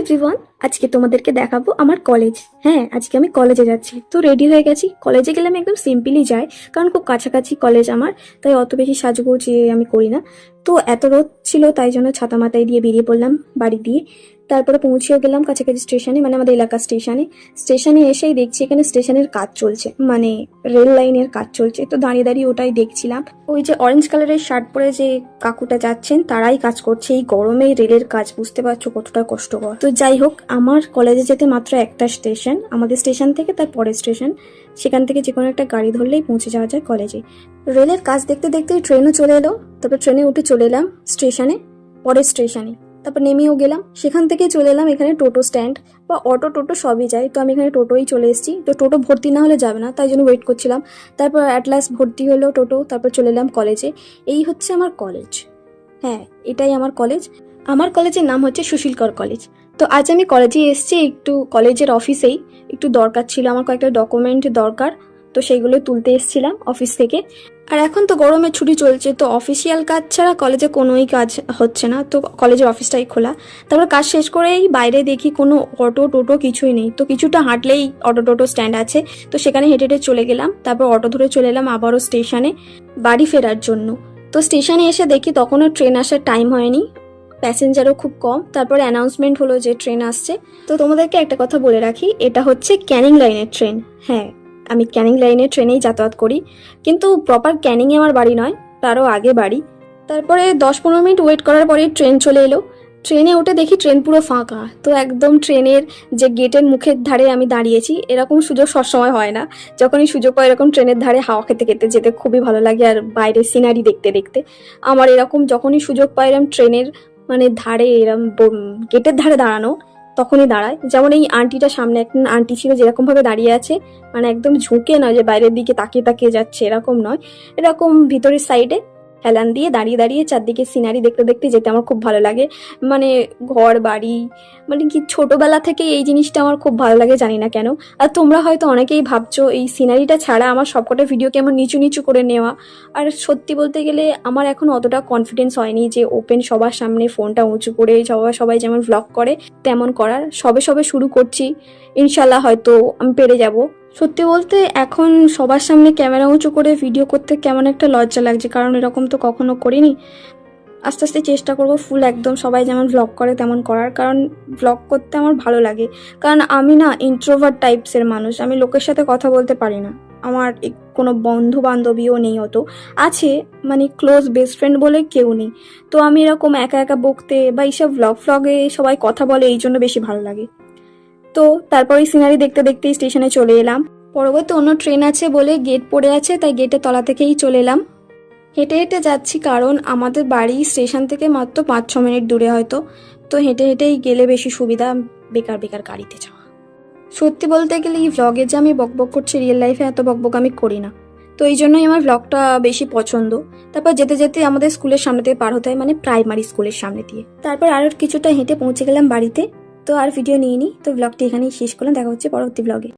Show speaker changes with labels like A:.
A: Everyone, আজকে তোমাদেরকে দেখাবো আমার কলেজ। হ্যাঁ, আজকে আমি কলেজে যাচ্ছি। তো রেডি হয়ে গেছি। কলেজে গেলে আমি একদম সিম্পলি যাই, কারণ খুব কাছাকাছি কলেজ আমার, তাই অত বেশি সাজগোজ আমি করি না। তো এত রোদ ছিল, তাই জন্য ছাতা মাথায় দিয়ে বেরিয়ে পড়লাম বাড়ি দিয়ে। তারপরে পৌঁছেও গেলাম কাছাকাছি স্টেশনে, মানে আমাদের এলাকার স্টেশনে এসেই দেখছি এখানে স্টেশনের কাজ চলছে, মানে রেল লাইনের কাজ চলছে। তো দাঁড়িয়ে দাঁড়িয়ে ওটাই দেখছিলাম। ওই যে অরেঞ্জ কালারের শার্ট পরে যে কাকুটা যাচ্ছেন, তারাই কাজ করছে। এই গরমে রেলের কাজ, বুঝতে পারছো কতটা কষ্টকর। তো যাই হোক, আমার কলেজে যেতে মাত্র একটা স্টেশন, আমাদের স্টেশন থেকে তার পরের স্টেশন। সেখান থেকে যে কোনো একটা গাড়ি ধরলেই পৌঁছে যাওয়া যায় কলেজে। রেলের কাজ দেখতে দেখতে ট্রেনও চলে এলো। তারপর ট্রেনে উঠে চলে এলাম স্টেশনে, পরের স্টেশনে। তারপর নেমেও গেলাম। সেখান থেকে চলে এলাম এখানে টোটো স্ট্যান্ড, বা অটো টোটো সবই যায়। তো আমি এখানে টোটোই চলে এসেছি। তো টোটো ভর্তি না হলে যাবে না, তাই জন্য ওয়েট করছিলাম। তারপর অ্যাট লাস্ট ভর্তি হলো টোটো। তারপর চলে এলাম কলেজে। এই হচ্ছে আমার কলেজ। হ্যাঁ, এটাই আমার কলেজ। আমার কলেজের নাম হচ্ছে সুশীলকর কলেজ। তো আজ আমি কলেজে এসেছি, একটু কলেজের অফিসেই একটু দরকার ছিল, আমার কয়েকটা ডকুমেন্ট দরকার। তো সেইগুলো তুলতে এসেছিলাম অফিস থেকে। আর এখন তো গরমের ছুটি চলছে, তো অফিসিয়াল কাজ ছাড়া কলেজে কোনোই কাজ হচ্ছে না। তো কলেজের অফিসটাই খোলা। তারপর কাজ শেষ করেই বাইরে দেখি কোনো অটো টোটো কিছুই নেই। তো কিছুটা হাঁটলেই অটো টোটো স্ট্যান্ড আছে। তো সেখানে হেঁটে হেঁটে চলে গেলাম। তারপর অটো ধরে চলে এলাম আবারও স্টেশনে বাড়ি ফেরার জন্য। তো স্টেশনে এসে দেখি তখনও ট্রেন আসার টাইম হয়নি, প্যাসেঞ্জারও খুব কম। তারপরে অ্যানাউন্সমেন্ট হলো যে ট্রেন আসছে। তো তোমাদেরকে একটা কথা বলে রাখি, এটা হচ্ছে ক্যানিং লাইনের ট্রেন। হ্যাঁ, আমি ক্যানিং লাইনের ট্রেনেই যাতায়াত করি, কিন্তু প্রপার ক্যানিংয়ে আমার বাড়ি নয়, তারও আগে বাড়ি। তারপরে 10-15 মিনিট ওয়েট করার পরে ট্রেন চলে এলো। ট্রেনে উঠে দেখি ট্রেন পুরো ফাঁকা। তো একদম ট্রেনের যে গেটের মুখের ধারে আমি দাঁড়িয়েছি। এরকম সুযোগ সবসময় হয় না। যখনই সুযোগ পাই এরকম ট্রেনের ধারে হাওয়া খেতে খেতে যেতে খুবই ভালো লাগে, আর বাইরের সিনারি দেখতে দেখতে। আমার এরকম যখনই সুযোগ পাই এরকম ট্রেনের মানে ধারে, এরকম গেটের ধারে দাঁড়ানো, তখনই দাঁড়ায়। যেমন এই আন্টিটা, সামনে একটা আন্টি ছিল যেরকম ভাবে দাঁড়িয়ে আছে, মানে একদম ঝুঁকে নয় যে বাইরের দিকে তাকিয়ে তাকিয়ে যাচ্ছে, এরকম নয়। এরকম ভিতরের সাইডে হেলান দিয়ে দাঁড়িয়ে দাঁড়িয়ে চারদিকে সিনারি দেখতে দেখতে যেতে আমার খুব ভালো লাগে। মানে ঘর বাড়ি, মানে কি ছোটবেলা থেকে এই জিনিসটা আমার খুব ভালো লাগে, জানি না কেন। আর তোমরা হয়তো অনেকেই ভাবছো এই সিনারিটা ছাড়া আমার সবকটা ভিডিও কেমন নিচু নিচু করে নেওয়া। আর সত্যি বলতে গেলে আমার এখন অতটা কনফিডেন্স হয়নি যে ওপেন সবার সামনে ফোনটা উঁচু করে সবাই যেমন ভ্লগ করে তেমন করার। সবে সবে শুরু করছি, ইনশাল্লাহ হয়তো আমি পেরে যাব। সত্যি বলতে এখন সবার সামনে ক্যামেরা উঁচু করে ভিডিও করতে কেমন একটা লজ্জা লাগছে, কারণ এরকম তো কখনো করিনি। আস্তে আস্তে চেষ্টা করব ফুল একদম সবাই যেমন ভ্লগ করে তেমন করার, কারণ ভ্লগ করতে আমার ভালো লাগে। কারণ আমি না ইন্ট্রোভার্ট টাইপসের মানুষ, আমি লোকের সাথে কথা বলতে পারি না। আমার কোনো বন্ধু বান্ধবীও নেই, অত আছে মানে ক্লোজ বেস্ট ফ্রেন্ড বলে কেউ নেই। তো আমি এরকম একা একা বকতে বা এইসব ভ্লগে সবাই কথা বলে, এই জন্য বেশি ভালো লাগে। তো তারপর এই সিনারি দেখতে দেখতেই স্টেশনে চলে এলাম। পরবর্তী অন্য ট্রেন আছে বলে গেট পড়ে আছে, তাই গেটের তলা থেকেই চলে এলাম। হেঁটে হেঁটে যাচ্ছি, কারণ আমাদের বাড়ি স্টেশন থেকে মাত্র 5-6 মিনিট দূরে হয়তো। তো হেঁটে হেঁটেই গেলে বেশি সুবিধা, বেকার বেকার গাড়িতে যাওয়া। সত্যি বলতে গেলে এই ভ্লগে যে আমি বকবক করছি, রিয়েল লাইফে এত বকবক আমি করি না। তো এই জন্যই আমার ভ্লগটা বেশি পছন্দ। তারপর যেতে যেতে আমাদের স্কুলের সামনে দিয়ে পার হতে হয়, মানে প্রাইমারি স্কুলের সামনে দিয়ে। তারপর আরও কিছুটা হেঁটে পৌঁছে গেলাম বাড়িতে। তো আর ভিডিও নিইনি, তো ভ্লগটি এখানেই শেষ করলাম। দেখা হচ্ছে পরবর্তী ভ্লগে।